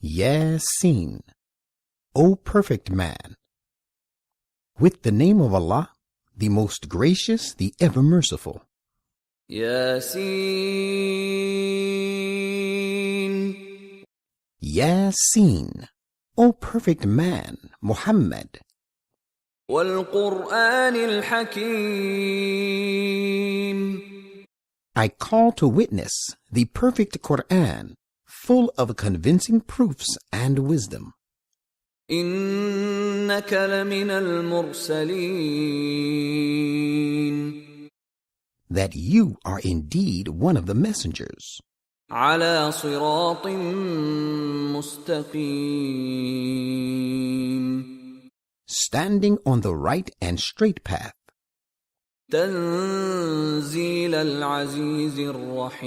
YaSin, O perfect man. With the name of Allah, the most gracious, the ever merciful. YaSin. YaSin, O perfect man, Muhammad. وَالْقُرْآنِ الْحَكِيمِ. I call to witness the perfect Quran, full of convincing proofs and wisdom. إِنَّكَ لَمِنَ الْمُرْسَلِينَ. That you are indeed one of the messengers. عَلَى صِرَاطٍ مُسْتَقِيمٍ. Standing on the right and straight path. تنزيل العزيز الرحيم.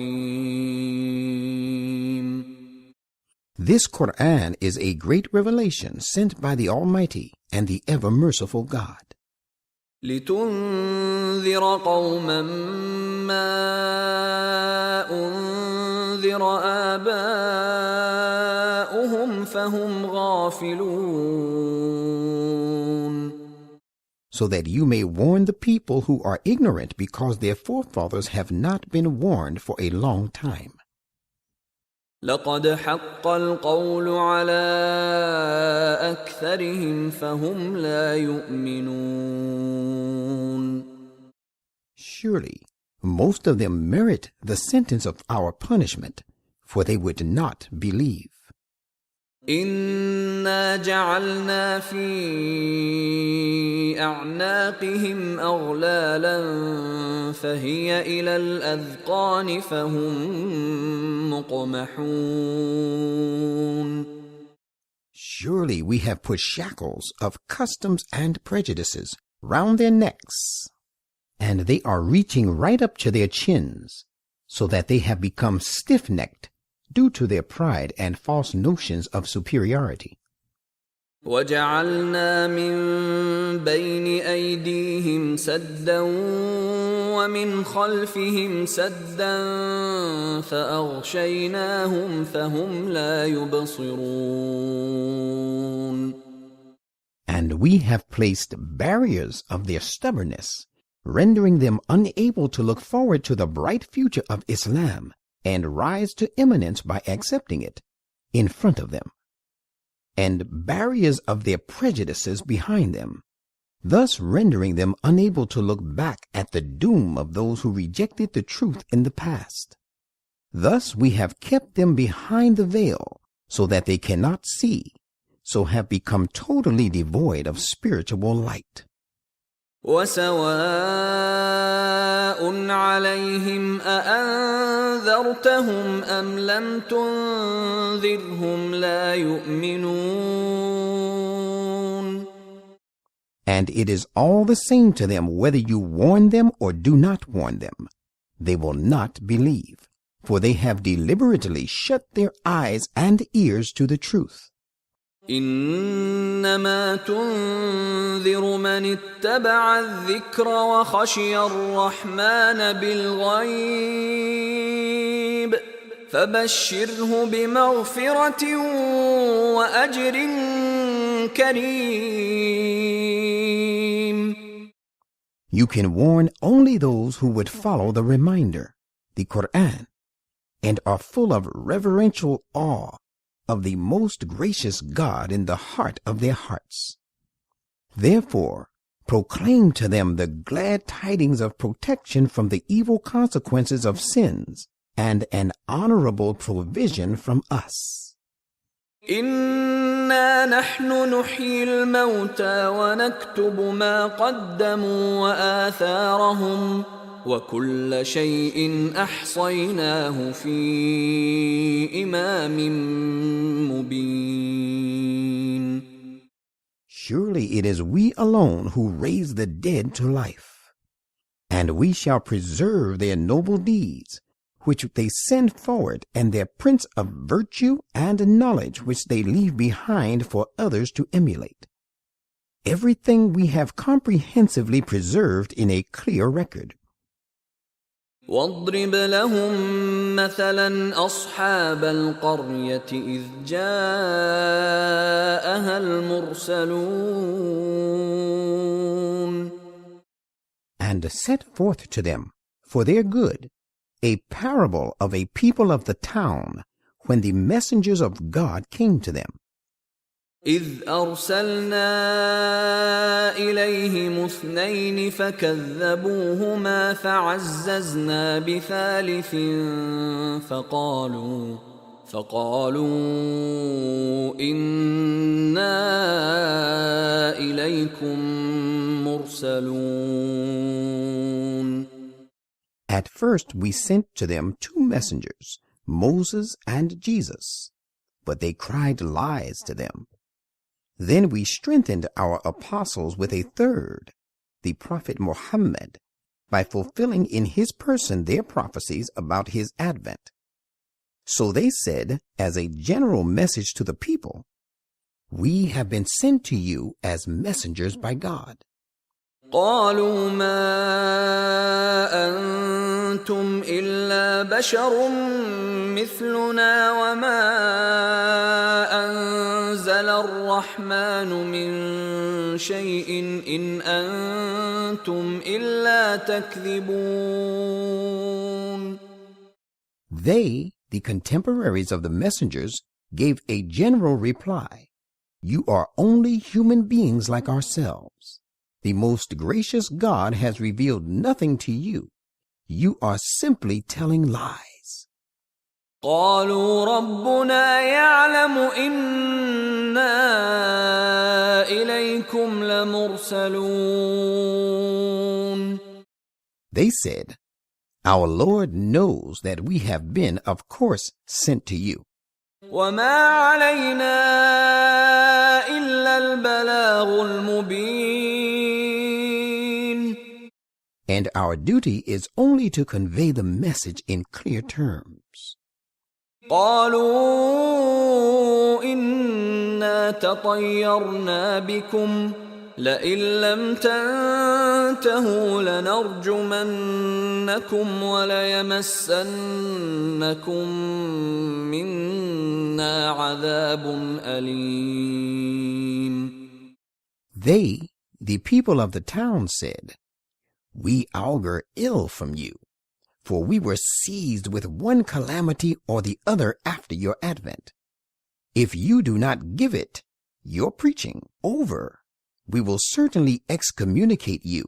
This Quran is a great revelation sent by the Almighty and the ever merciful God. لتنذر قوما ما أنذر آباؤهم فهم غافلون. So that you may warn the people who are ignorant because their forefathers have not been warned for a long time. لقد حق القول على أكثرهم فهم لا يؤمنون. Surely, most of them merit the sentence of our punishment, for they would not believe. إنا جعلنا في أعناقهم أغلالا فهي إلى الأذقان فهم مقمحون. Surely we have put shackles of customs and prejudices round their necks, and they are reaching right up to their chins, so that they have become stiff-necked due to their pride and false notions of superiority. وَجَعَلْنَا مِن بَيْنِ أَيْدِيهِمْ سَدًّا وَمِنْ خَلْفِهِمْ سَدًّا فَأَغْشَيْنَاهُمْ فَهُمْ لَا يُبْصِرُونَ. And we have placed barriers of their stubbornness, rendering them unable to look forward to the bright future of Islam and rise to eminence by accepting it, in front of them, and barriers of their prejudices behind them, thus rendering them unable to look back at the doom of those who rejected the truth in the past. Thus we have kept them behind the veil, so that they cannot see, so have become totally devoid of spiritual light. وَسَوَاءٌ عَلَيْهِمْ أَأَنذَرْتَهُمْ أَمْ لَمْ تُنذِرْهُمْ لَا يُؤْمِنُونَ. And it is all the same to them whether you warn them or do not warn them. They will not believe, for they have deliberately shut their eyes and ears to the truth. إنما تنذر من اتبع الذكر وخشي الرحمن بالغيب فبشره بمغفرة وأجر كريم. You can warn only those who would follow the reminder, the Quran, and are full of reverential awe of the most gracious God in the heart of their hearts. Therefore, proclaim to them the glad tidings of protection from the evil consequences of sins and an honorable provision from us. إنا نحن نحيي الموتى ونكتب ما قدموا وآثارهم وَكُلَّ شَيْءٍ أَحْصَيْنَاهُ فِي إِمَامٍ مُبِينٍ. Surely it is we alone who raise the dead to life, and we shall preserve their noble deeds, which they send forward, and their prince of virtue and knowledge which they leave behind for others to emulate. Everything we have comprehensively preserved in a clear record. واضرب لهم مثلا أصحاب القرية إذ جاءها المرسلون. And set forth to them, for their good, a parable of a people of the town, when the messengers of God came to them. إذ أرسلنا إليهم اثنين فكذبوهما فعززنا بثالث فقالوا إنا إليكم مرسلون. At first we sent to them two messengers, Moses and Jesus, but they cried lies to them. Then we strengthened our apostles with a third, the Prophet Muhammad, by fulfilling in his person their prophecies about his advent. So they said, as a general message to the people, "We have been sent to you as messengers by God." قالوا ما أنتم إلا بشر مثلنا وما أنزل الرحمن من شيء إن أنتم إلا تكذبون. They, the contemporaries of the messengers, gave a general reply, "You are only human beings like ourselves. The most gracious God has revealed nothing to you. You are simply telling lies." قالوا ربنا يعلم إنا إليكم لمرسلون. They said, "Our Lord knows that we have been, of course, sent to you. وما علينا إلا البلاغ المبين. And our duty is only to convey the message in clear terms." قالوا إنا تطيرنا بكم لئن لم تنتهوا لنرجمنكم وليمسنكم منا عذاب أليم. They, the people of the town, said, "We augur ill from you, for we were seized with one calamity or the other after your advent. If you do not give it, your preaching, over, we will certainly excommunicate you,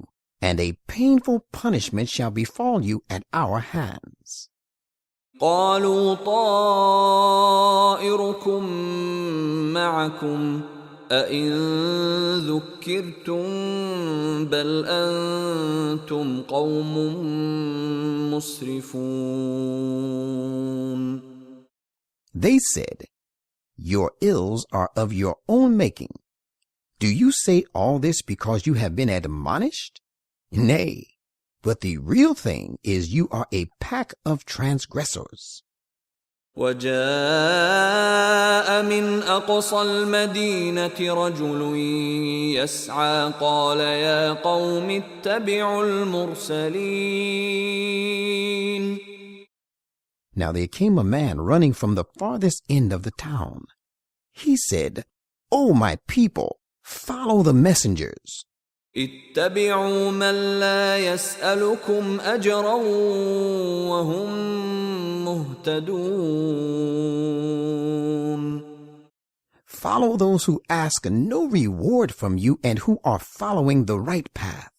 and a painful punishment shall befall you at our hands." قالوا طائركم معكم أئن ذكرتم بل أنتم قوم مسرفون. They said, "Your ills are of your own making. Do you say all this because you have been admonished? Nay, but the real thing is you are a pack of transgressors." وجاء من أقصى المدينة رجل يسعى قال يا قوم اتبعوا المرسلين. Now there came a man running from the farthest end of the town. He said, "O my people, follow the messengers. اتبعوا من لا يسألكم أجرا وهم مهتدون." Follow those who ask no reward from you and who are following the right path.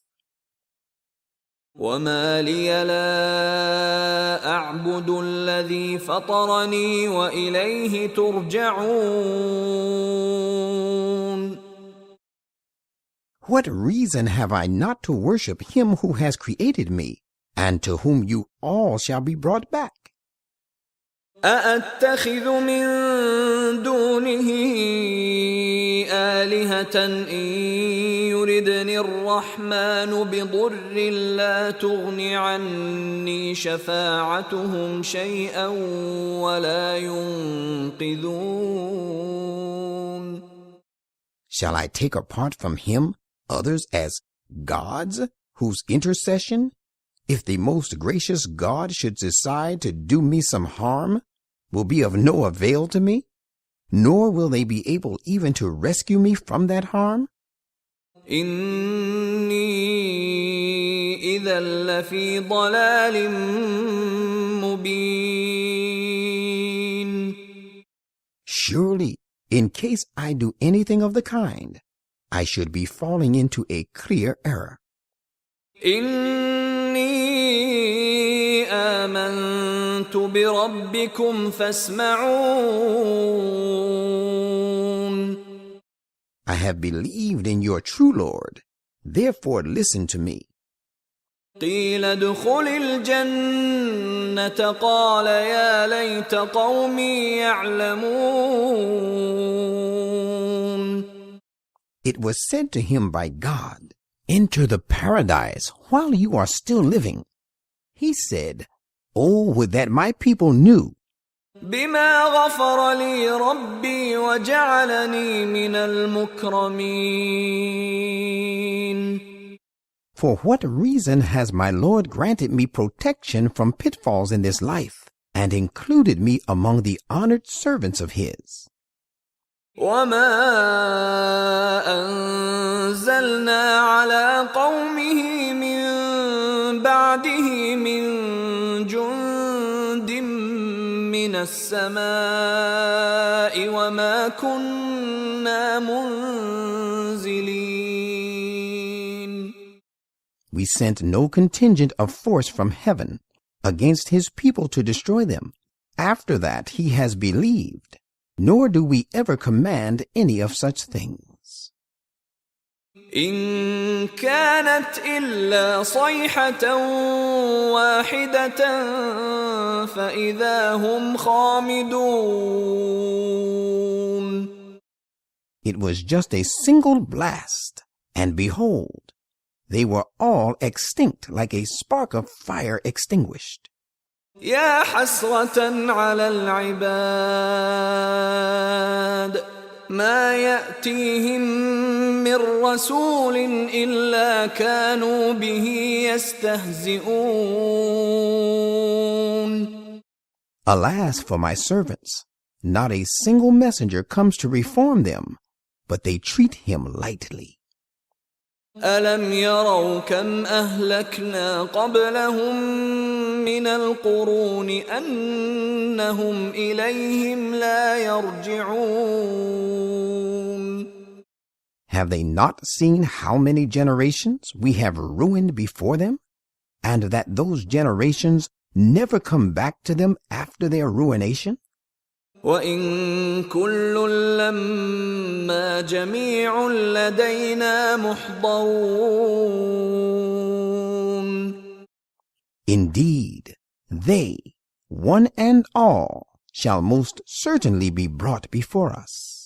وما لي لا أعبد الذي فطرني وإليه ترجعون. What reason have I not to worship him who has created me, and to whom you all shall be brought back? أأتخذ من دونه آلهة إن يردني الرحمن بضر لا تغن عني شفاعتهم شيئا ولا ينقذون. Shall I take apart from him others as gods, whose intercession, If the most gracious God should decide to do me some harm, will be of no avail to me, nor will they be able even to rescue me from that harm? إني إذا لفي ضلال مبين. Surely, in case I do anything of the kind, I should be falling into a clear error. إني آمنت بربكم فاسمعون. I have believed in your true Lord, therefore listen to me. قيل ادخل الجنة قال يا ليت قومي يعلمون. It was said to him by God, enter the paradise while you are still living. He said, oh, would that my people knew. بما غفر لي ربي وجعلني من المكرمين. For what reason has my Lord granted me protection from pitfalls in this life and included me among the honored servants of His? وما أنزلنا على قومه من بعده من جند من السماء وما كنا منزلين. We sent no contingent of force from heaven against His people to destroy them. After that He has believed, nor do we ever command any of such things. إن كانت إلا صيحة واحدة فإذا هم خامدون. It was just a single blast, and behold, they were all extinct like a spark of fire extinguished. يا حسرة على العباد ما يأتيهم من رسول إلا كانوا به يستهزئون. Alas for my servants, not a single messenger comes to reform them, but they treat him lightly. ألم يروا كم أهلكنا قبلهم من القرون أنهم إليهم لا يرجعون. Have they not seen how many generations we have ruined before them, and that those generations never come back to them after their ruination? وَإِن كُلٌّ لَّمَّا جَمِيعٌ لَّدَيْنَا مُحْضَرُونَ. Indeed, they, one and all, shall most certainly be brought before us.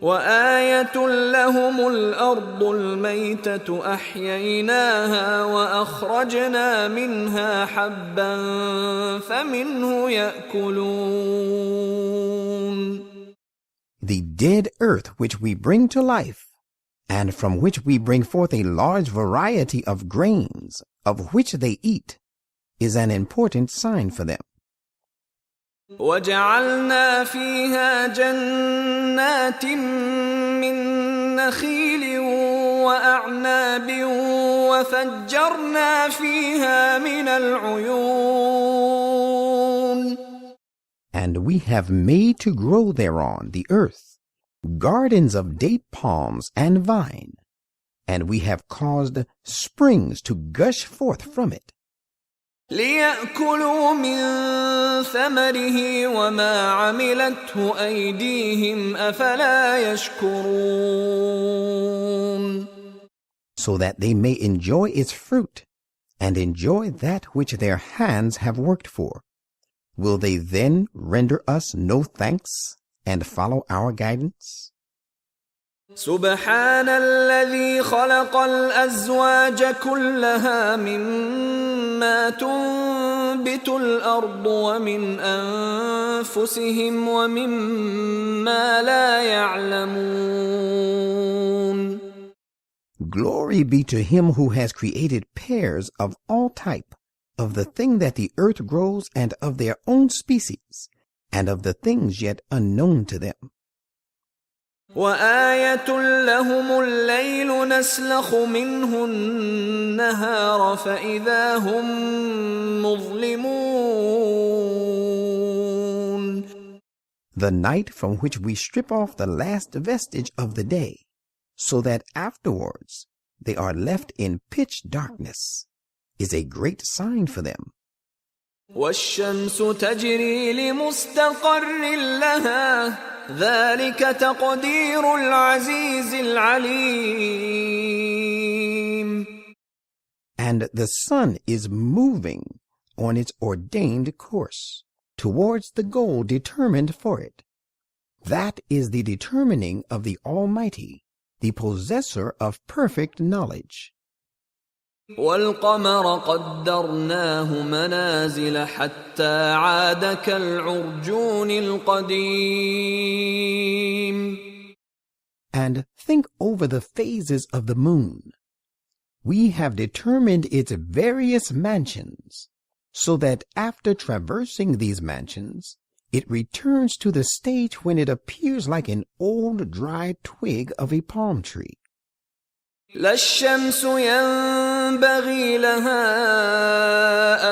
وآية لهم الأرض الميتة أحييناها وأخرجنا منها حبا فمنه يأكلون. The dead earth which we bring to life, and from which we bring forth a large variety of grains, of which they eat, is an important sign for them. وجعلنا فيها جنات من نخيل وأعناب وفجرنا فيها من العيون. And we have made to grow thereon the earth, gardens of date palms and vine, and we have caused springs to gush forth from it. ليأكلوا من ثمره وما عملته أيديهم أفلا يشكرون. So that they may enjoy its fruit and enjoy that which their hands have worked for. Will they then render us no thanks and follow our guidance? سبحان الذي خلق الأزواج كلها مما تنبت الأرض ومن أنفسهم ومما لا يعلمون. Glory be to him who has created pairs of all type, of the thing that the earth grows, and of their own species, and of the things yet unknown to them. وآية لهم الليل نسلخ منه النهار فإذا هم مظلمون. The night from which we strip off the last vestige of the day, so that afterwards they are left in pitch darkness, is a great sign for them. والشمس تجري لمستقر لها ذلك تقدير العزيز العليم. And the sun is moving on its ordained course towards the goal determined for it. That is the determining of the Almighty, the possessor of perfect knowledge. والقمر قدرناه منازل حتى عاد كالعرجون القديم. And think over the phases of the moon. We have determined its various mansions, so that after traversing these mansions, it returns to the stage when it appears like an old dry twig of a palm tree. لا الشمس ينبغي لها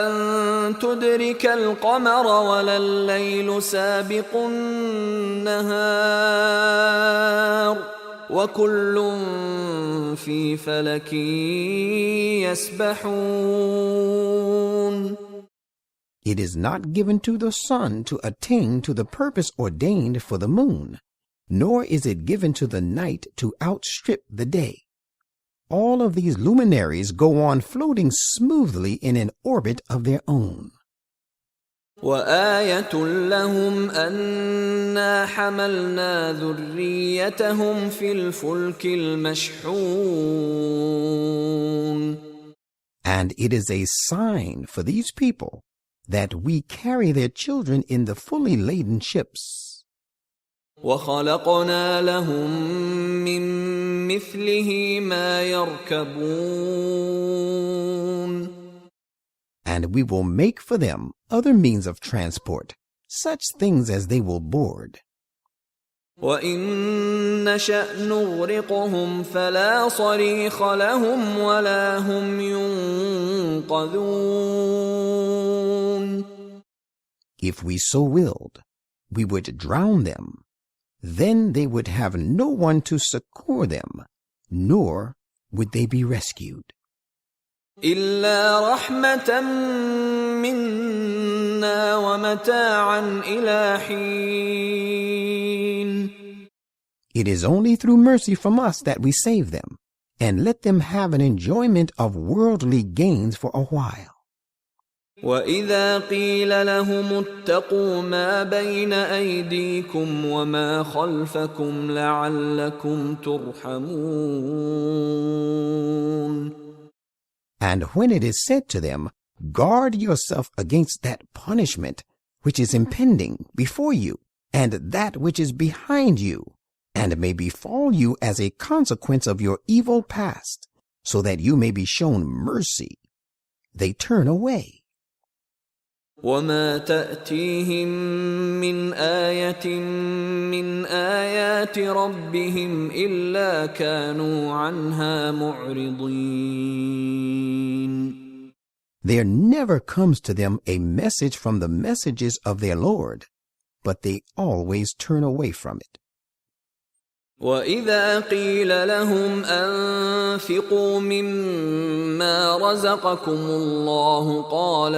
أن تدرك القمر ولا الليل سابق النهار وكل في فلك يسبحون. It is not given to the sun to attain to the purpose ordained for the moon, nor is it given to the night to outstrip the day. All of these luminaries go on floating smoothly in an orbit of their own. وآية لهم أنا حملنا ذريتهم في الفلك المشحون. And it is a sign for these people that we carry their children in the fully laden ships. وخلقنا لهم من مثله ما يركبون. And we will make for them other means of transport, such things as they will board. وإن نشأ نغرقهم فلا صريخ لهم ولا هم ينقذون. If we so willed, we would drown them. Then they would have no one to succor them, nor would they be rescued. إلا رحمة منا ومتاعا إلى حين. It is only through mercy from us that we save them, and let them have an enjoyment of worldly gains for a while. وإذا قيل لهم اتقوا ما بين أيديكم وما خلفكم لعلكم ترحمون. And when it is said to them, guard yourself against that punishment which is impending before you, and that which is behind you, and may befall you as a consequence of your evil past, so that you may be shown mercy, they turn away. وما تأتيهم من آية من آيات ربهم إلا كانوا عنها معرضين. There never comes to them a message from the messages of their Lord, but they always turn away from it. وإذا قيل لهم أنفقوا مما رزقكم الله قال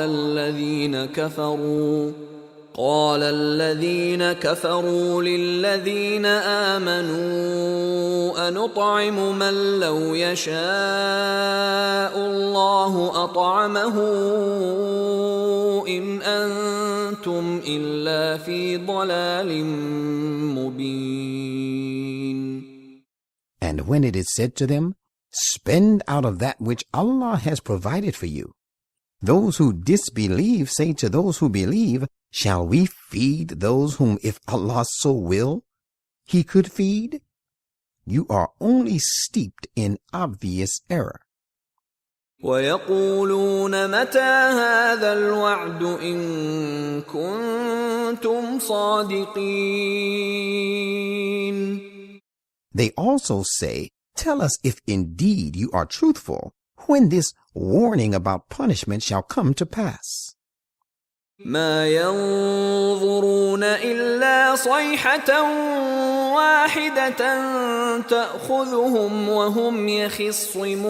الذين كفروا للذين آمنوا أنطعم من لو يشاء الله أطعمه إن أنتم إلا في ضلال مبين. And when it is said to them, spend out of that which Allah has provided for you. Those who disbelieve say to those who believe, shall we feed those whom if Allah so will, He could feed? You are only steeped in obvious error. ويقولون متى هذا الوعد إن كنتم صادقين. They also say, tell us if indeed you are truthful, when this warning about punishment shall come to pass. ما ينظرون إلا صيحة واحدة تأخذهم وهم يخصمون.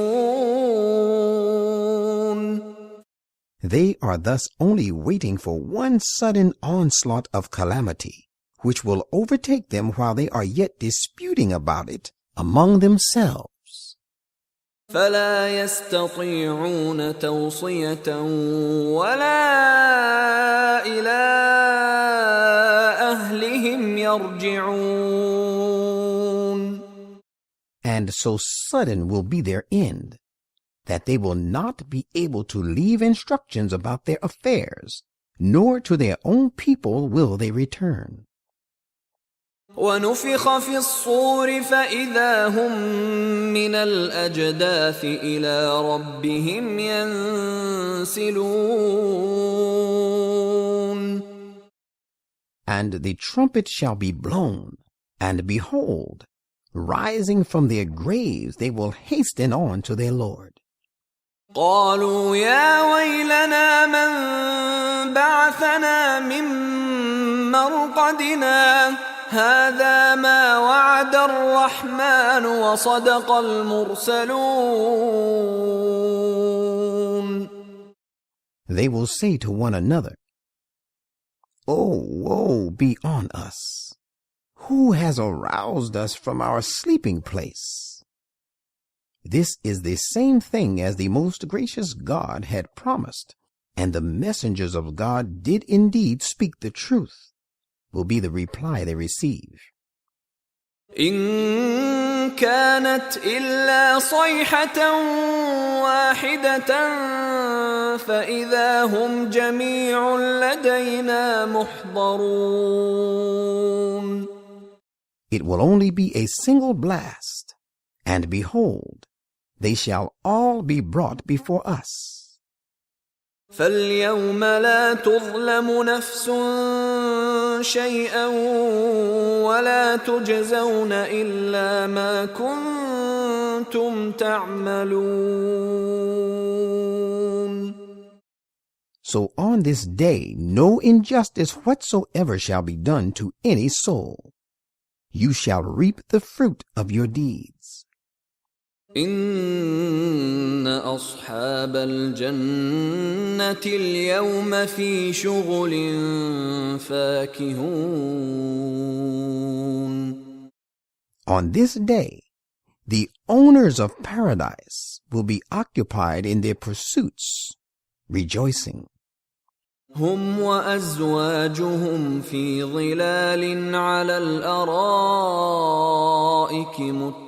They are thus only waiting for one sudden onslaught of calamity, which will overtake them while they are yet disputing about it among themselves. فلا يستطيعون توصية ولا إلى أهلهم يرجعون. And so sudden will be their end, that they will not be able to leave instructions about their affairs, nor to their own people will they return. ونفخ في الصور فإذا هم من الأجداث إلى ربهم ينسلون. And the trumpet shall be blown, and behold, rising from their graves they will hasten on to their Lord. قالوا يا ويلنا من بعثنا من مرقدنا هذا ما وعد الرحمن وصدق المرسلون. They will say to one another, "Oh, woe be on us! Who has aroused us from our sleeping place?" This is the same thing as the most gracious God had promised, and the messengers of God did indeed speak the truth, will be the reply they receive. إن كانت إلا صيحة واحدة فإذا هم جميع لدينا محضرون. It will only be a single blast, and behold, they shall all be brought before us. فاليوم لا تظلم نفس شيئا ولا تجزون إلا ما كنتم تعملون. So on this day no injustice whatsoever shall be done to any soul. You shall reap the fruit of your deeds. إن أصحاب الجنة اليوم في شغل فاكهون. On this day, the owners of paradise will be occupied in their pursuits, rejoicing. هم وأزواجهم في ظلال على الأرائك متكئون.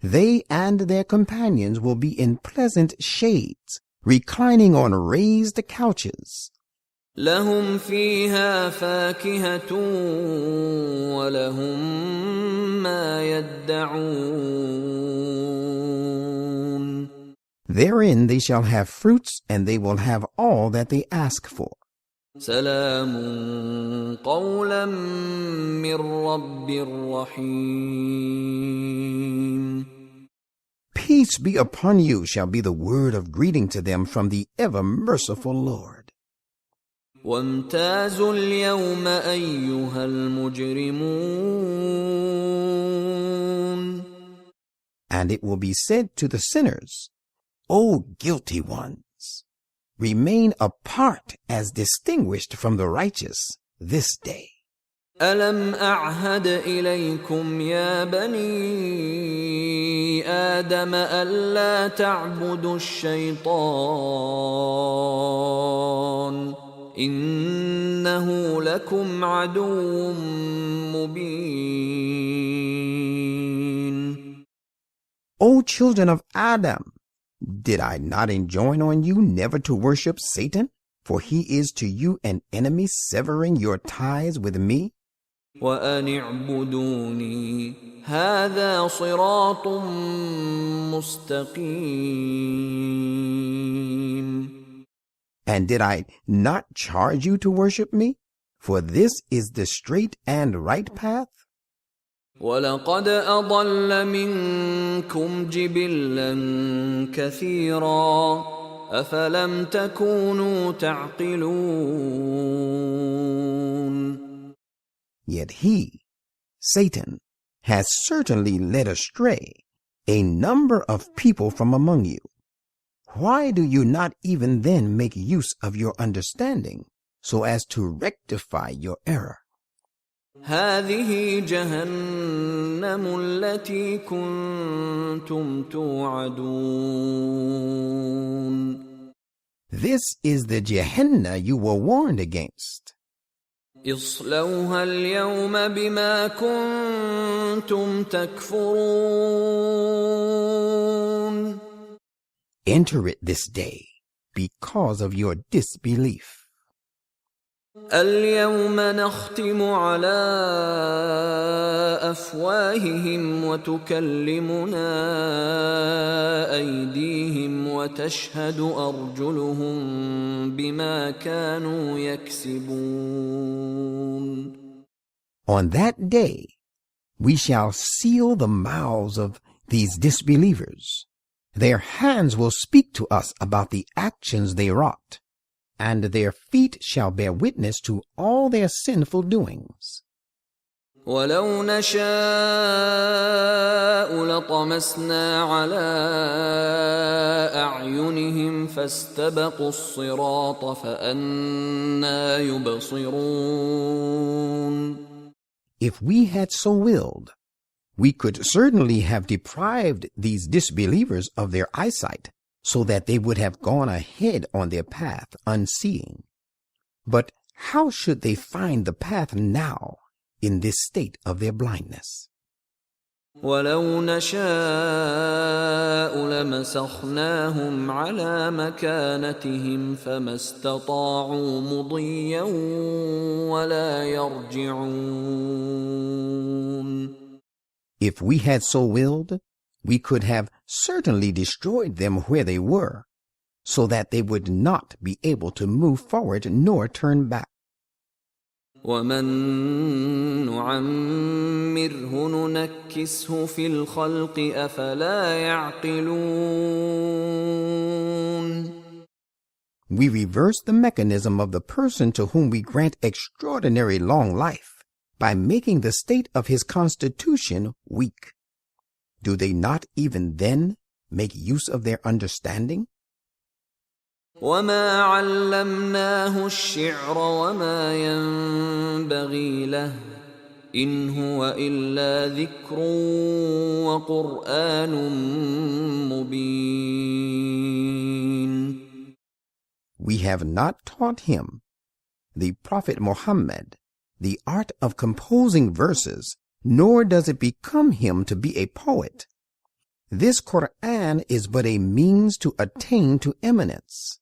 They and their companions will be in pleasant shades, reclining on raised couches. لهم فيها فاكهة ولهم ما يدعون. Therein they shall have fruits, and they will have all that they ask for. سلام قولا من رب رحيم. Peace be upon you shall be the word of greeting to them from the ever-merciful Lord. وامتازوا اليوم أيها المجرمون. And it will be said to the sinners, O guilty ones, remain apart as distinguished from the righteous this day. ألم أعهد إليكم يا بني آدم ألا تعبدوا الشيطان إنه لكم عدو مبين. O children of Adam, did I not enjoin on you never to worship Satan? For he is to you an enemy, severing your ties with me. وأن اعبدوني هذا صراط مستقيم. And did I not charge you to worship me? For this is the straight and right path. وَلَقَدْ أَضَلَّ مِنكُمْ جِبِلًّا كَثِيرًا أَفَلَمْ تَكُونُوا تَعْقِلُونَ. Yet he, Satan, has certainly led astray a number of people from among you. Why do you not even then make use of your understanding so as to rectify your error? هذه جهنم التي كنتم توعدون. This is the Gehenna you were warned against. اصلوها اليوم بما كنتم تكفرون. Enter it this day because of your disbelief. اليوم نختم على أفواههم وتكلمنا أيديهم وتشهد أرجلهم بما كانوا يكسبون. On that day, we shall seal the mouths of these disbelievers. Their hands will speak to us about the actions they wrought, and their feet shall bear witness to all their sinful doings. ولو نشاء لطمسنا على أعينهم فاستبقوا الصراط فأنى يبصرون. If we had so willed, we could certainly have deprived these disbelievers of their eyesight, so that they would have gone ahead on their path unseeing. But how should they find the path now in this state of their blindness? ولو نشاء لمسخناهم على مكانتهم فما استطاعوا مضيا ولا يرجعون. If we had so willed, we could have certainly destroyed them where they were, so that they would not be able to move forward nor turn back. وَمَن نُّعَمِّرْهُ نُنَكِّسْهُ فِي الْخَلْقِ أَفَلَا يَعْقِلُونَ. We reverse the mechanism of the person to whom we grant extraordinary long life by making the state of his constitution weak. Do they not even then make use of their understanding? وَمَا عَلَّمْنَاهُ الشِّعْرَ وَمَا يَنبَغِي لَهُ إِنْ هُوَ إِلَّا ذِكْرٌ وَقُرْآنٌ مُبِينٌ. We have not taught him, the Prophet Muhammad, the art of composing verses, nor does it become him to be a poet. This Quran is but a means to attain to eminence,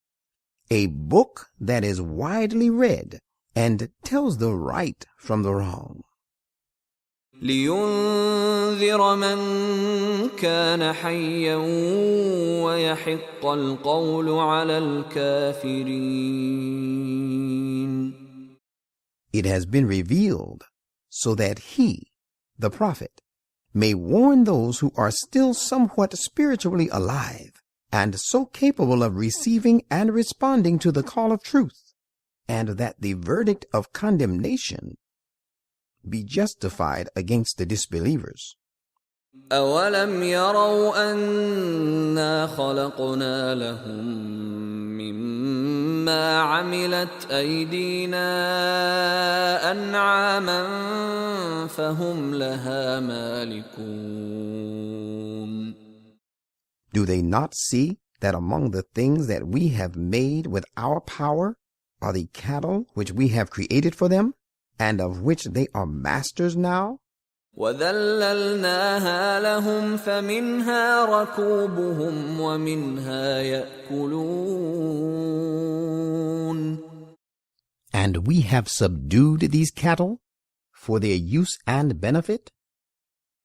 a book that is widely read and tells the right from the wrong. لِيُنذِرَ مَن كَانَ حَيًّا وَيَحِقَّ الْقَوْلُ عَلَى الْكَافِرِينَ. It has been revealed so that he, the Prophet, may warn those who are still somewhat spiritually alive and so capable of receiving and responding to the call of truth, and that the verdict of condemnation be justified against the disbelievers. أَوَلَمْ يَرَوْا أَنَّا خَلَقْنَا لَهُم مِّمَّا عَمِلَتْ أَيْدِينَا أَنْعَامًا فَهُمْ لَهَا مَالِكُونَ. Do they not see that among the things that we have made with our power are the cattle which we have created for them, and of which they are masters now? وَذَلَّلْنَاهَا لَهُمْ فَمِنْهَا رَكُوبُهُمْ وَمِنْهَا يَأْكُلُونَ. And we have subdued these cattle. for their use and benefit,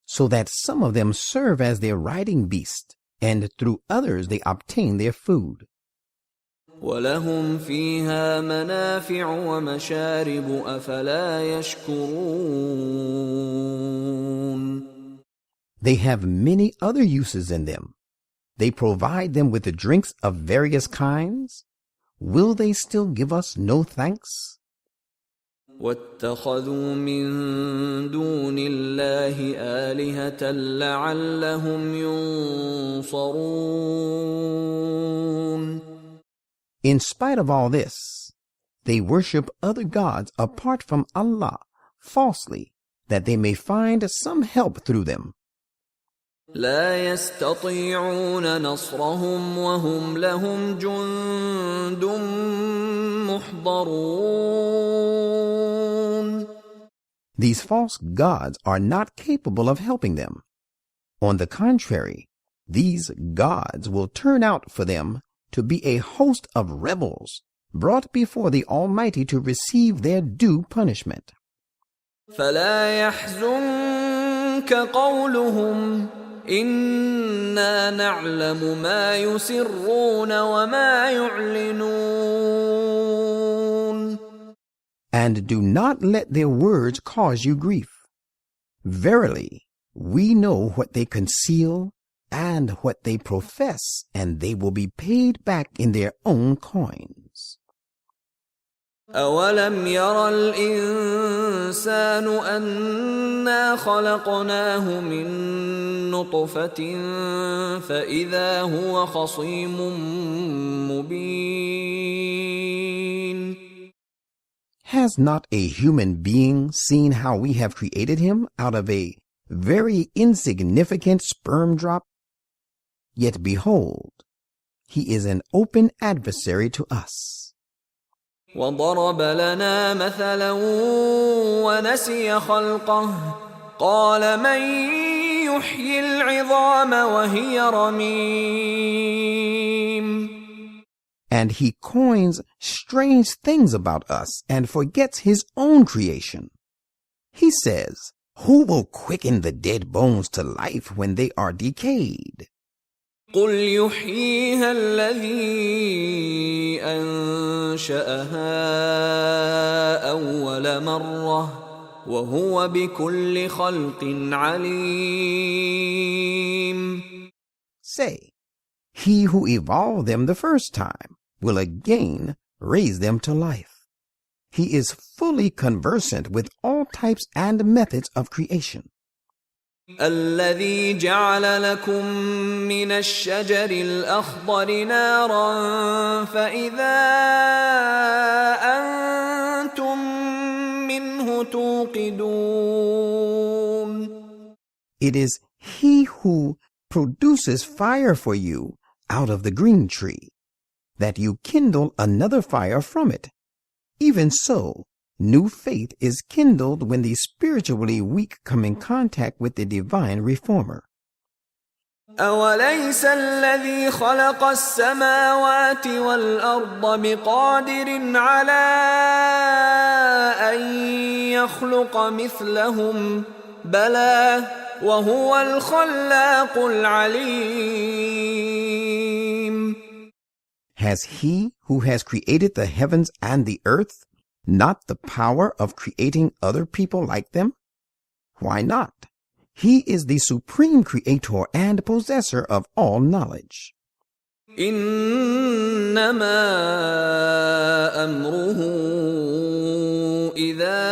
so that some of them serve as their riding beast, and through others they obtain their food. وَلَهُمْ فِيهَا مَنَافِعُ وَمَشَارِبُ أَفَلَا يَشْكُرُونَ. They have many other uses in them. They provide them with the drinks of various kinds. Will they still give us no thanks? وَاتَّخَذُوا مِن دُونِ اللَّهِ آلِهَةً لَعَلَّهُمْ يُنصَرُونَ. In spite of all this, they worship other gods apart from Allah falsely, that they may find some help through them. لا يستطيعون نصرهم وهم لهم جند محضرون. These false gods are not capable of helping them. On the contrary, these gods will turn out for them to be a host of rebels brought before the Almighty to receive their due punishment. فلا يحزنك قولهم إنا نعلم ما يسرون وما يعلنون. And do not let their words cause you grief. Verily, we know what they conceal and what they profess, and they will be paid back in their own coins. أَوَلَمْ يَرَ الْإِنسَانُ أَنَّا خَلَقْنَاهُ مِن نُّطْفَةٍ فَإِذَا هُوَ خَصِيمٌ مُّبِينٌ. Has not a human being seen how we have created him out of a very insignificant sperm drop? Yet behold, he is an open adversary to us. وَضَرَبَ لَنَا مَثَلًا وَنَسِيَ خَلْقَهُ قَالَ مَن يُحْيِي الْعِظَامَ وَهِيَ رَمِيمٌ. And he coins strange things about us and forgets his own creation. He says, who will quicken the dead bones to life when they are decayed? قُلْ يُحْيِيهَا الَّذِي أَنشَأَهَا أَوَّلَ مَرَّةٍ وَهُوَ بِكُلِّ خَلْقٍ عَلِيمٌ. Say, he who evolved them the first time will again raise them to life. He is fully conversant with all types and methods of creation. الذي جعل لكم من الشجر الأخضر نارا فإذا أنتم منه توقدون. It is he who produces fire for you out of the green tree, that you kindle another fire from it. Even so, new faith is kindled when the spiritually weak come in contact with the divine reformer. أَوَلَيْسَ الَّذِي خَلَقَ السَّمَاوَاتِ وَالْأَرْضَ بِقَادِرٍ عَلَىٰ أَن يَخْلُقَ مِثْلَهُم بَلَىٰ وَهُوَ الْخَلَّاقُ الْعَلِيمُ. Has he who has created the heavens and the earth not the power of creating other people like them? Why not? He is the supreme creator and possessor of all knowledge. إِنَّمَا أَمْرُهُ إِذَا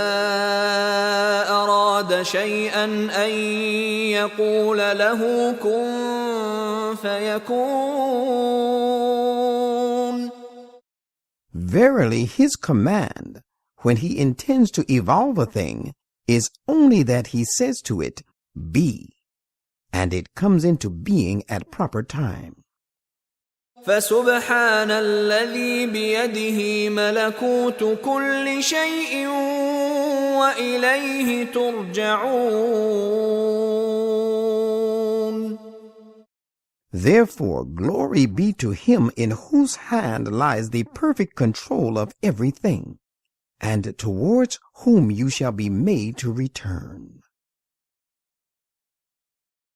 أَرَادَ شَيْئًا أَن يَقُولَ لَهُ كُن فَيَكُونُ. Verily, his command, when he intends to evolve a thing, is only that he says to it, be, and it comes into being at proper time. فَسُبْحَانَ الَّذِي بِيَدِهِ مَلَكُوتُ كُلِّ شَيْءٍ وَإِلَيْهِ تُرْجَعُونَ. Therefore, glory be to him in whose hand lies the perfect control of everything, and towards whom you shall be made to return.